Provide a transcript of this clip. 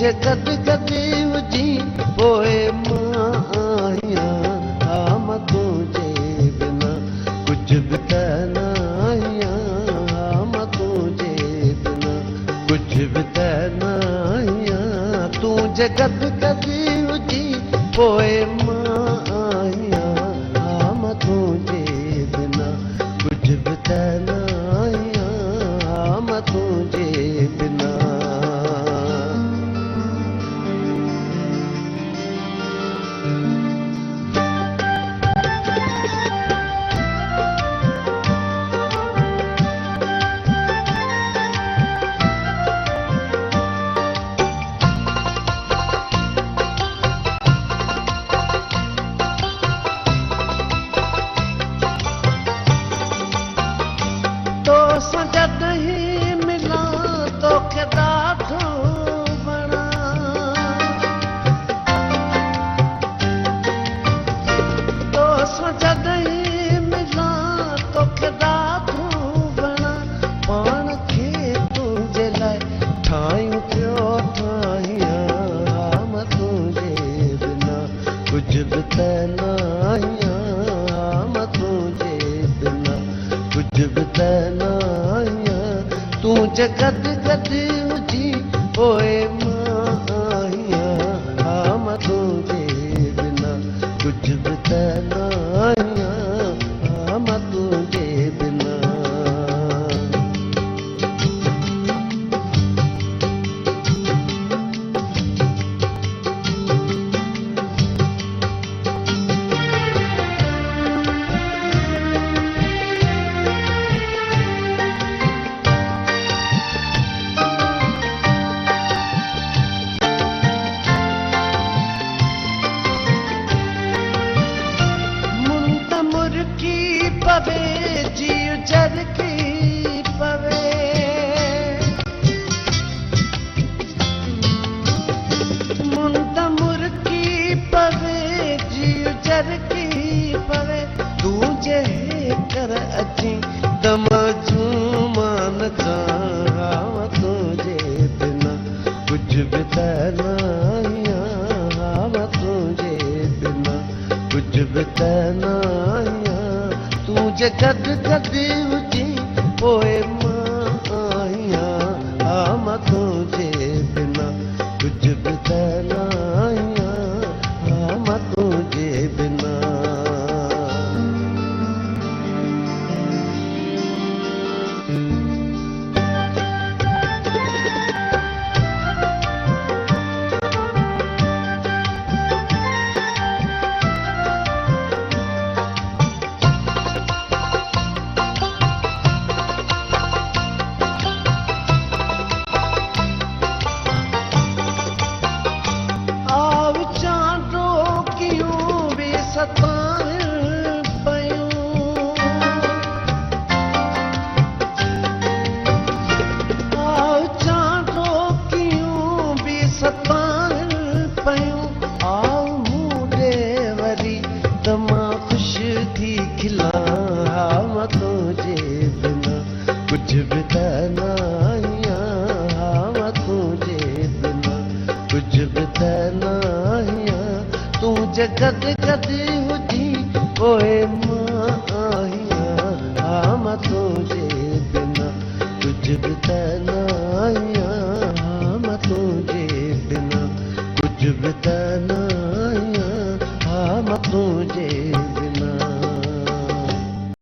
तुझे गद गदी हुजी पोए मां आहियां हम तुझे बिना कुछ भी न आहियां हम तुझे बिना कुछ भी न आहियां तुझे गद गदी हुजी पोए मां आहियां हम तुझे बिना कुछ भी न आहियां हम तुझे बिना तो सजद ही मिला तो केदा थो बना तो सजद ही मिला तो केदा थो बना पान खे तुझे लाइ ठाहियूं पियो ठाहियां हम तुझे बिना कुछ भी न आहियां हम तुझे बिना कुछ भी न आहियां तुझे गद गद हुजी पोए मां आहियां हम तुझे बिना कुछ भी न आहियां हम तुझे बिना पवे जीव जर की पवे मुंड मुर्की पवे जीव जर की पवे तुझे कर अची दम झूमान चाह तुझे बिना कुछ भी न आहियां तुझे बिना कुछ भी न आहियां तुझे गद गद हुजी पोए मां आहियां हम तुझे बिना कुछ भी न आहियां हम तुझे बिना तुझे बिना कुछ भी न आहियां हम तुझे बिना कुछ भी न आहियां तुझे गद गद हुजी पोए मां आहियां हम तुझे बिना कुछ भी न आहियां हम तुझे बिना कुछ भी न आहियां हम तुझे